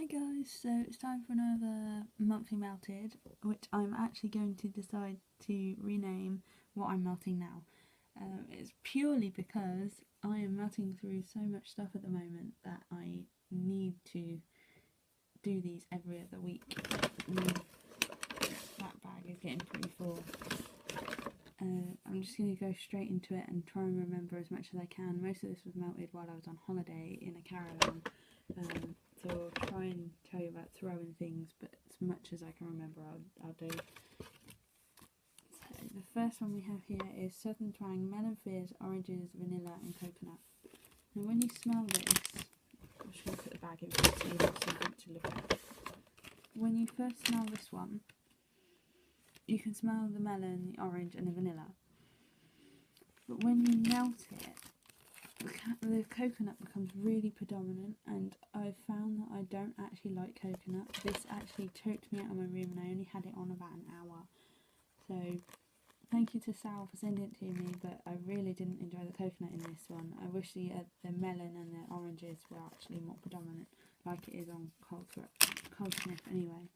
Hi guys, so it's time for another monthly melted, which I'm actually going to decide to rename what I'm melting now. It's purely because I am melting through so much stuff at the moment that I need to do these every other week. That bag is getting pretty full. I'm just going to go straight into it and try and remember as much as I can. Most of this was melted while I was on holiday in a caravan. So I'll try and tell you about throwing things, but as much as I can remember I'll do. So the first one we have here is Southern Twang, melon fizz, oranges, vanilla and coconut. Now when you smell this, I'm just going to put the bag in front so you have something to look at. When you first smell this one, you can smell the melon, the orange and the vanilla. But when you melt it, the coconut becomes really predominant, and I've found that I don't actually like coconut. This actually choked me out of my room and I only had it on about an hour. So thank you to Sal for sending it to me, but I really didn't enjoy the coconut in this one. I wish the melon and the oranges were actually more predominant, like it is on cold sniff anyway.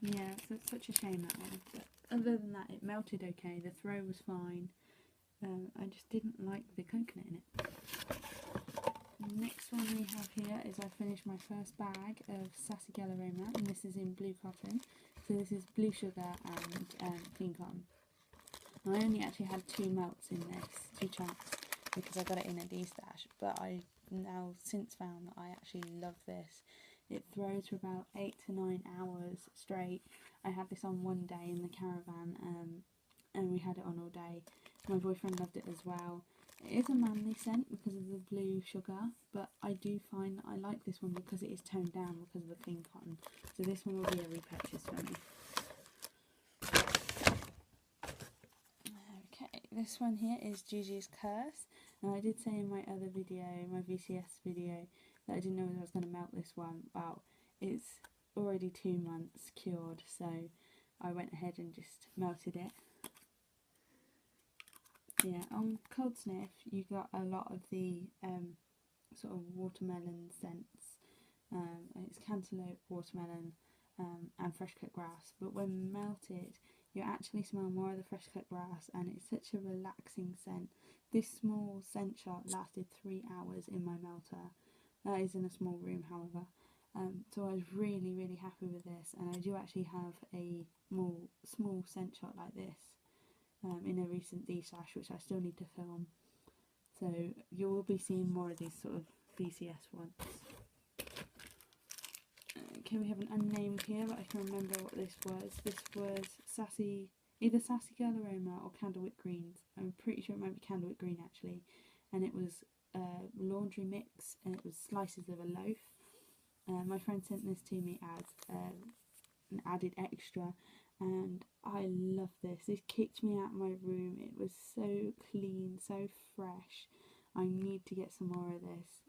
Yeah, so it's such a shame that one. But other than that, it melted okay, the throw was fine. I just didn't like the coconut in it. The next one we have here is I finished my first bag of Sassy Aroma, and this is in blue cotton. So this is blue sugar and clean cotton. Now, I only actually had 2 melts in this, 2 chunks, because I got it in a D-stash, but I now since found that I actually love this. It throws for about 8 to 9 hours straight. I had this on one day in the caravan, and we had it on all day. My boyfriend loved it as well. It is a manly scent because of the blue sugar, but I do find that I like this one because it is toned down because of the clean cotton. So this one will be a repurchase for me. Okay, this one here is Gigi's Curse. Now I did say in my other video, my VCS video, that I didn't know whether I was going to melt this one. Well, it's already 2 months cured, so I went ahead and just melted it. Yeah, on cold sniff you got a lot of the sort of watermelon scents. It's cantaloupe, watermelon and fresh cut grass, but when melted you actually smell more of the fresh cut grass, and it's such a relaxing scent. This small scent shot lasted 3 hours in my melter. That is in a small room, however. So I was really happy with this, and I do actually have a small scent shot like this in a recent D-slash, which I still need to film. So you will be seeing more of these sort of VCS ones. Okay, we have an unnamed here, but I can remember what this was. This was either Sassy Girl Aroma or Candlewick Greens. I'm pretty sure it might be Candlewick Green actually. And it was laundry mix, and it was slices of a loaf. My friend sent this to me as an added extra, and I love this. This kicked me out of my room. It was so clean, so fresh. I need to get some more of this.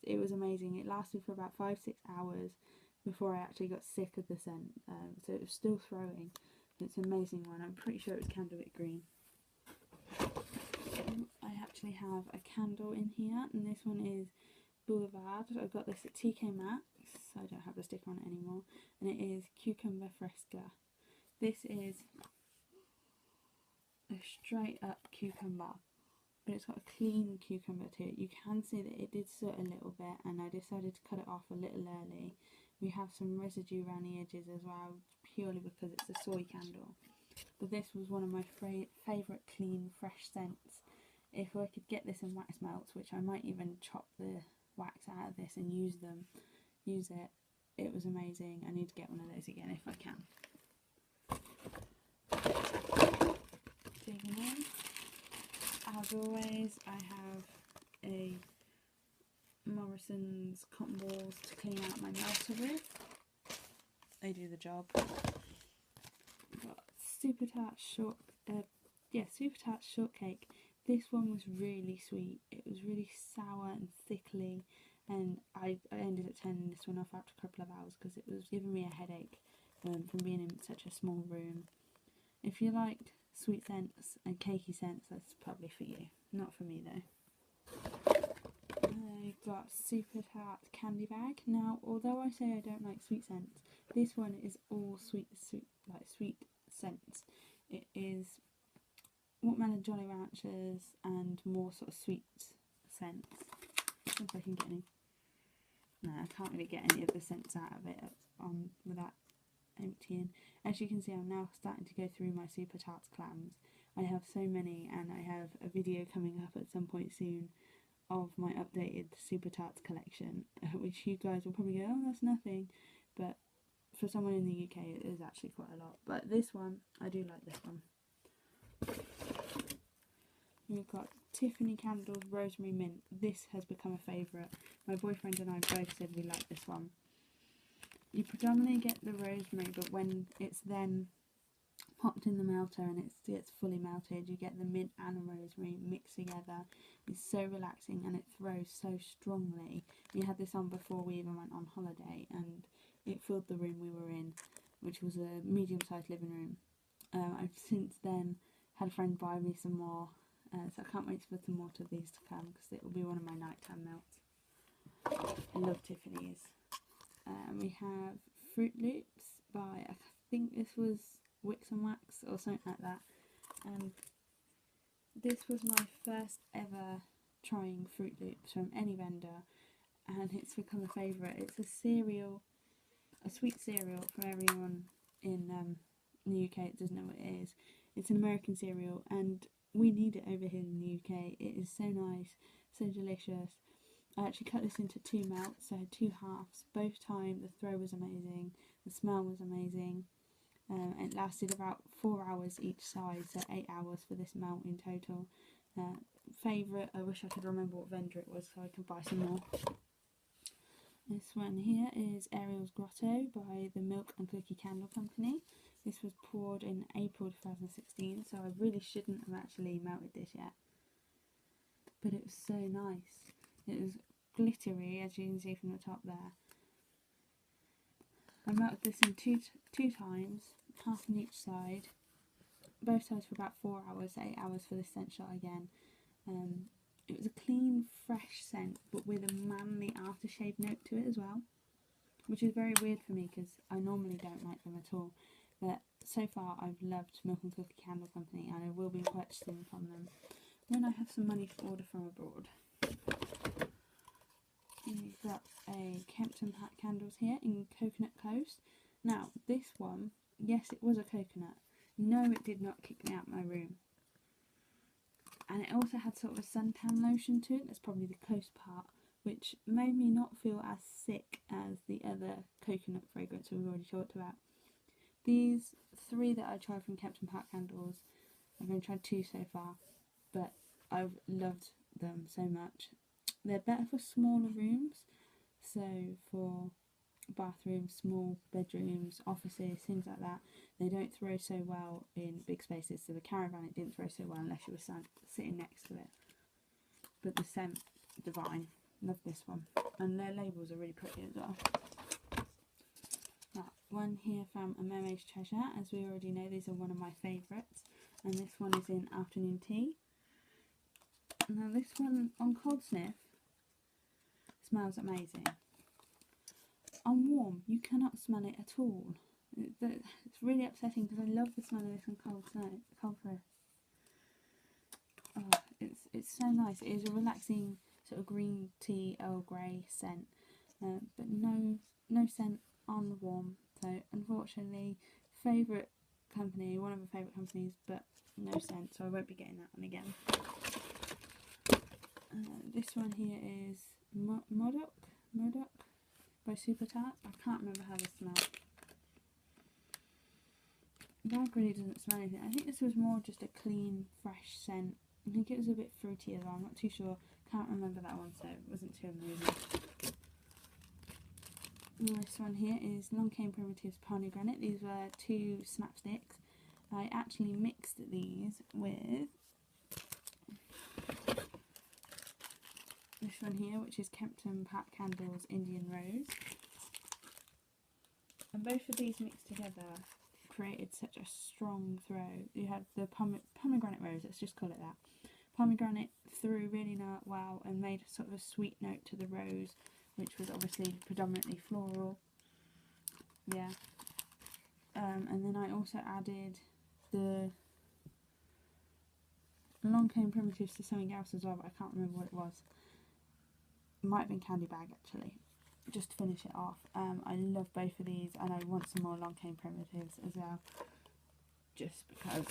It was amazing. It lasted for about 5-6 hours before I actually got sick of the scent, so it was still throwing. It's an amazing one. I'm pretty sure it was Candlewick Green. I actually have a candle in here, and this one is Boulevard. I got this at TK Maxx, so I don't have the sticker on it anymore, and it is Cucumber Fresca. This is a straight up cucumber, but it's got a clean cucumber to it. You can see that it did soot a little bit, and I decided to cut it off a little early. We have some residue around the edges as well, purely because it's a soy candle. But this was one of my favourite clean, fresh scents. If I could get this in wax melts, which I might even chop the wax out of this and use it, it was amazing. I need to get one of those again if I can. Digging in. As always, I have a Morrisons cotton balls to clean out my melter with. They do the job. Got super tart shortcake. This one was really sweet. It was really sour and thickly, and I ended up turning this one off after a couple of hours because it was giving me a headache from being in such a small room. If you liked sweet scents and cakey scents, that's probably for you. Not for me though. got Super Tart Candy Bag. Now, although I say I don't like sweet scents, this one is all sweet scents. It is watermelon Jolly Ranchers and more sort of sweet scents. If I can get any. No, I can't really get any of the scents out of it without emptying. As you can see, I'm now starting to go through my Super Tarts clams. I have so many, and I have a video coming up at some point soon of my updated Super Tarts collection, which you guys will probably go, oh, that's nothing, but for someone in the UK it is actually quite a lot. But this one, I do like this one. We've got Tiffany Candles Rosemary Mint. This has become a favourite. My boyfriend and I both said we like this one. You predominantly get the rosemary, but when it's then popped in the melter and it gets fully melted, you get the mint and the rosemary mixed together. It's so relaxing and it throws so strongly. We had this on before we even went on holiday, and it filled the room we were in, which was a medium-sized living room. I've since then had a friend buy me some more, so I can't wait for some more of these to come, because it will be one of my nighttime melts. I love Tiffany's. We have Fruit Loops by, I think this was Wix and Wax or something like that, and this was my first ever trying Fruit Loops from any vendor, and it's become a favourite. It's a cereal, a sweet cereal for everyone in the UK that doesn't know what it is. It's an American cereal and we need it over here in the UK. It is so nice, so delicious. I actually cut this into 2 melts, so 2 halves. Both time the throw was amazing, the smell was amazing. It lasted about 4 hours each side, so 8 hours for this melt in total. Favourite, I wish I could remember what vendor it was so I could buy some more. This one here is Ariels Grotto by the Milk and Cookie Candle Company. This was poured in April 2016, so I really shouldn't have actually melted this yet. But it was so nice. It was glittery, as you can see from the top there. I melted this in two times, half on each side. Both sides for about 4 hours, 8 hours for this scent shot again. It was a clean, fresh scent, but with a manly aftershave note to it as well, which is very weird for me because I normally don't like them at all. But so far I've loved Milk and Cookie Candle Company, and I will be purchasing from them when I have some money to order from abroad. We've got a Kempton pack candles here in Coconut Coast. Now this one, yes, it was a coconut. No, it did not kick me out of my room. And it also had sort of a suntan lotion to it. That's probably the coast part, which made me not feel as sick as the other coconut fragrance we've already talked about. These 3 that I tried from Kempton Park Candles, I've only tried 2 so far, but I've loved them so much. They're better for smaller rooms, so for bathrooms, small bedrooms, offices, things like that. They don't throw so well in big spaces, so the caravan, it didn't throw so well unless you were sitting next to it. But the scent, divine. Love this one. And their labels are really pretty as well. That one here from A Mermaid's Treasure. As we already know, these are one of my favourites. And this one is in Afternoon Tea. Now this one, on cold sniff, smells amazing. On warm, you cannot smell it at all. It's really upsetting because I love the smell of this on cold breath. Oh, it's so nice. It is a relaxing sort of green tea Earl Grey scent, but no scent on warm. So unfortunately, favourite company, one of my favourite companies, but no scent. So I won't be getting that one again. This one here is Modoc by Super Tart. I can't remember how this smells. The bag really doesn't smell anything. I think this was more just a clean, fresh scent. I think it was a bit fruity as well. I'm not too sure. Can't remember that one, so it wasn't too amazing. This one here is Long Cane Primitives Granite. These were 2 snapsticks. I actually mixed these with this one here, which is Kempton Pack Candles Indian Rose. And both of these mixed together created such a strong throw. You had the pomegranate rose, let's just call it that. Pomegranate, through really well and made sort of a sweet note to the rose, which was obviously predominantly floral. Yeah. And then I also added the long cone primitives to something else as well, but I can't remember what it was. It might have been Candy Bag actually, just to finish it off. I love both of these, and I want some more long cane primitives as well, just because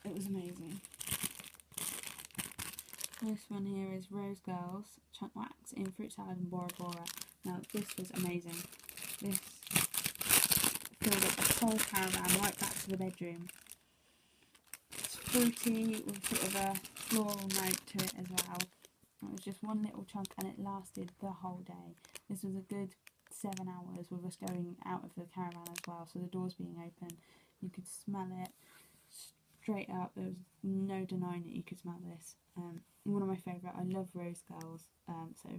it was amazing. This one here is Rose Girls Chunk Wax in Fruit Salad and Bora Bora. Now this was amazing. This filled up the whole caravan right back to the bedroom. It's fruity with sort of a floral note to it as well. It was just one little chunk and it lasted the whole day. This was a good 7 hours with us going out of the caravan as well, so the doors being open, you could smell it straight up. There was no denying that you could smell this. One of my favourite. I love Rose Girls, so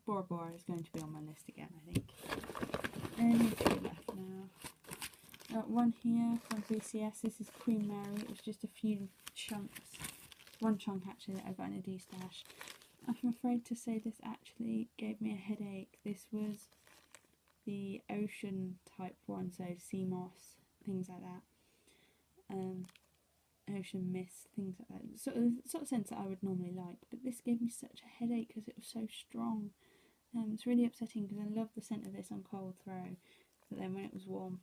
Bora Bora is going to be on my list again, I think. Only 2 left now. Got one here from BCS. This is Queen Mary. It was just a few chunks, one chunk actually that I got in a D-stash. I'm afraid to say this actually gave me a headache. This was the ocean type one, so sea moss, things like that. Ocean mist, things like that. Sort of scents that I would normally like, but this gave me such a headache because it was so strong. It's really upsetting because I love the scent of this on cold throw, but then when it was warm,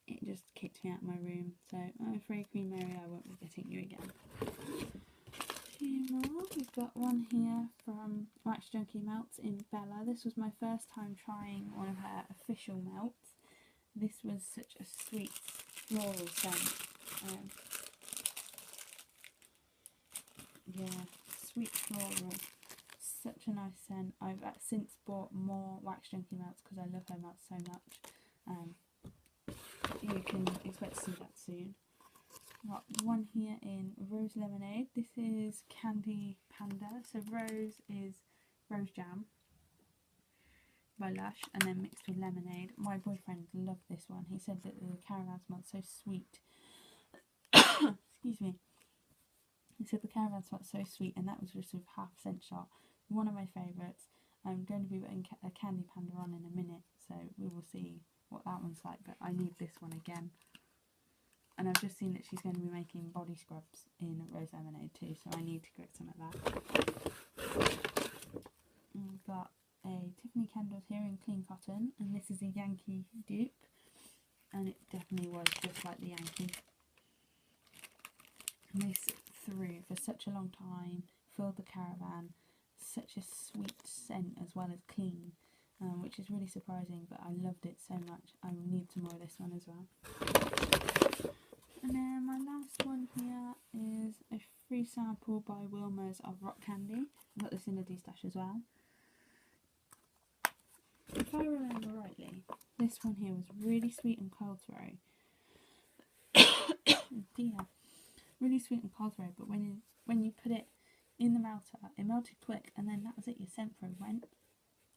it just kicked me out of my room. So I'm afraid Queen Mary, I won't be getting you again. Two more. We've got one here from Wax Junkie Melts in Bella. This was my first time trying one of her official melts. This was such a sweet floral scent. Yeah, sweet floral, such a nice scent. I've since bought more Wax Junkie Melts because I love her melts so much. You can expect to see that soon. Got one here in Rose Lemonade. This is Candy Panda. So rose is rose jam by Lush and then mixed with lemonade. My boyfriend loved this one. He said that the caravan smelled so sweet. Excuse me. He said the caravan smelled so sweet, and that was just a half-cent shot. One of my favourites. I'm going to be putting a Candy Panda on in a minute, so we will see what that one's like, but I need this one again. And I've just seen that she's going to be making body scrubs in Rose Lemonade too, so I need to get some of that. We've got a Tiffany Candles here in Clean Cotton, and this is a Yankee dupe, and it definitely was just like the Yankee. And this through for such a long time, filled the caravan, such a sweet scent as well as clean, which is really surprising, but I loved it so much. I will need some more of this one as well. And then my last one here is a free sample by Wilma's of Rock Candy. I got this in a D-stash as well. If I remember rightly, this one here was really sweet and cold throw. Dear. Really sweet and cold throw, but when you put it in the melter, it melted quick, and then that was it. Your scent throw went.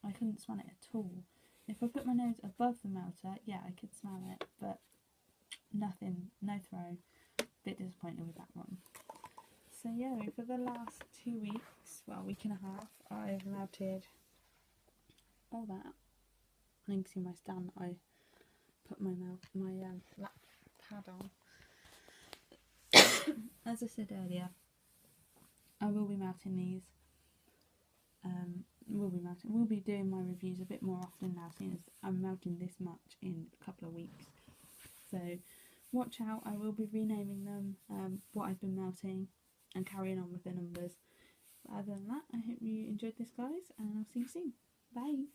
I couldn't smell it at all. If I put my nose above the melter, yeah, I could smell it, but nothing, no throw. Bit disappointed with that one. So yeah, for the last 2 weeks, well, week and a half, I've melted all that. You can see my stand. I put my lap pad on. As I said earlier, I will be melting these. We'll be doing my reviews a bit more often now, seeing as I'm melting this much in a couple of weeks. So watch out. I will be renaming them, what I've been melting, and carrying on with the numbers. But other than that, I hope you enjoyed this, guys, and I'll see you soon. Bye.